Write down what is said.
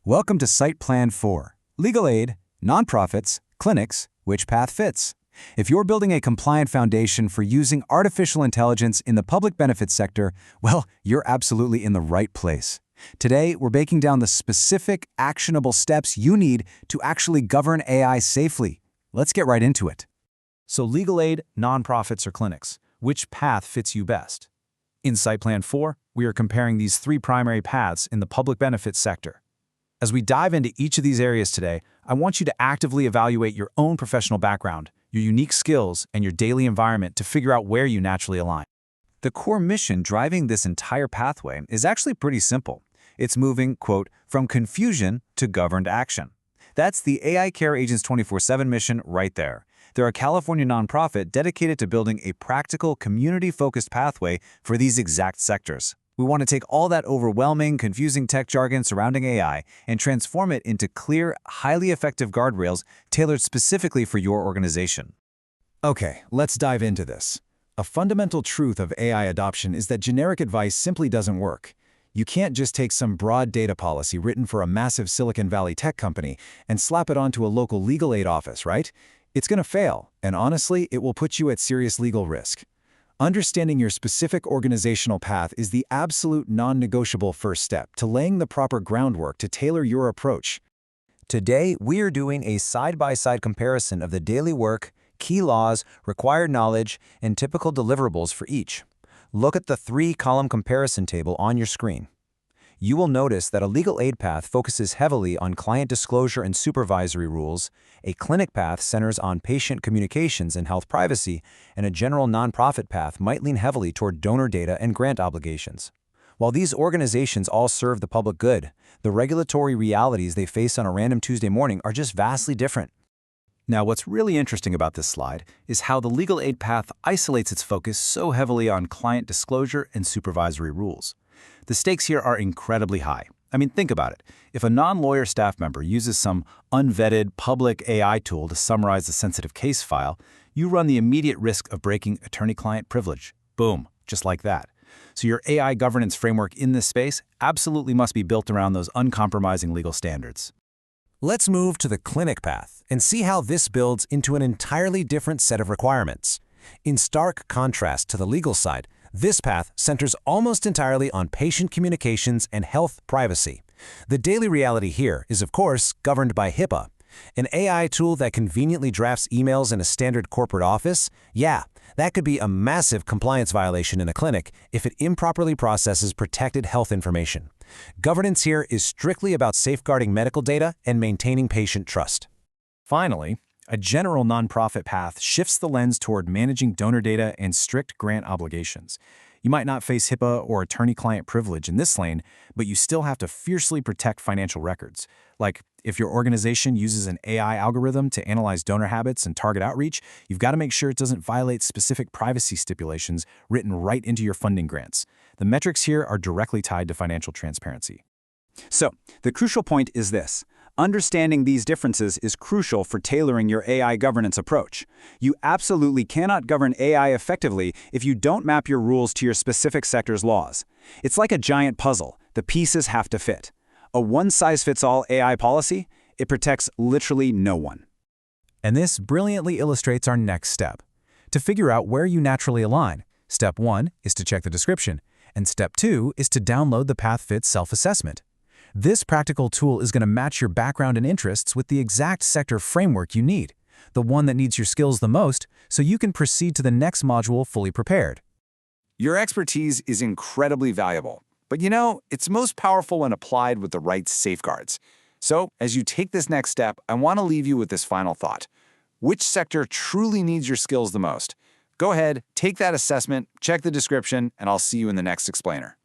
Welcome to Site Plan 4, Legal Aid, Nonprofits, Clinics, Which Path Fits? If you're building a compliant foundation for using artificial intelligence in the public benefits sector, well, you're absolutely in the right place. Today, we're breaking down the specific, actionable steps you need to actually govern AI safely. Let's get right into it. So legal aid, nonprofits, or clinics, which path fits you best? In Site Plan 4, we are comparing these three primary paths in the public benefits sector. As we dive into each of these areas today, I want you to actively evaluate your own professional background, your unique skills, and your daily environment to figure out where you naturally align. The core mission driving this entire pathway is actually pretty simple. It's moving, quote, from confusion to governed action. That's the AI Care Agents 24/7 mission right there. They're a California nonprofit dedicated to building a practical, community-focused pathway for these exact sectors. We want to take all that overwhelming, confusing tech jargon surrounding AI and transform it into clear, highly effective guardrails tailored specifically for your organization. Okay, let's dive into this. A fundamental truth of AI adoption is that generic advice simply doesn't work. You can't just take some broad data policy written for a massive Silicon Valley tech company and slap it onto a local legal aid office, right? It's going to fail, and honestly, it will put you at serious legal risk. Understanding your specific organizational path is the absolute non-negotiable first step to laying the proper groundwork to tailor your approach. Today, we are doing a side-by-side comparison of the daily work, key laws, required knowledge, and typical deliverables for each. Look at the three-column comparison table on your screen. You will notice that a legal aid path focuses heavily on client disclosure and supervisory rules, a clinic path centers on patient communications and health privacy, and a general nonprofit path might lean heavily toward donor data and grant obligations. While these organizations all serve the public good, the regulatory realities they face on a random Tuesday morning are just vastly different. Now, what's really interesting about this slide is how the legal aid path isolates its focus so heavily on client disclosure and supervisory rules. The stakes here are incredibly high. I mean, think about it. If a non-lawyer staff member uses some unvetted public AI tool to summarize a sensitive case file, you run the immediate risk of breaking attorney-client privilege. Boom, just like that. So your AI governance framework in this space absolutely must be built around those uncompromising legal standards. Let's move to the clinic path and see how this builds into an entirely different set of requirements. In stark contrast to the legal side, this path centers almost entirely on patient communications and health privacy. The daily reality here is, of course, governed by HIPAA. An AI tool that conveniently drafts emails in a standard corporate office? Yeah, that could be a massive compliance violation in a clinic if it improperly processes protected health information. Governance here is strictly about safeguarding medical data and maintaining patient trust. Finally, a general nonprofit path shifts the lens toward managing donor data and strict grant obligations. You might not face HIPAA or attorney-client privilege in this lane, but you still have to fiercely protect financial records. Like, if your organization uses an AI algorithm to analyze donor habits and target outreach, you've got to make sure it doesn't violate specific privacy stipulations written right into your funding grants. The metrics here are directly tied to financial transparency. So, the crucial point is this. Understanding these differences is crucial for tailoring your AI governance approach. You absolutely cannot govern AI effectively if you don't map your rules to your specific sector's laws. It's like a giant puzzle. The pieces have to fit. A one-size-fits-all AI policy, it protects literally no one. And this brilliantly illustrates our next step. To figure out where you naturally align, step 1 is to check the description, and step 2 is to download the Path Fit self-assessment. This practical tool is going to match your background and interests with the exact sector framework you need, the one that needs your skills the most, so you can proceed to the next module fully prepared. Your expertise is incredibly valuable, but it's most powerful when applied with the right safeguards. So, as you take this next step, I want to leave you with this final thought. Which sector truly needs your skills the most? Go ahead, take that assessment, check the description, and I'll see you in the next explainer.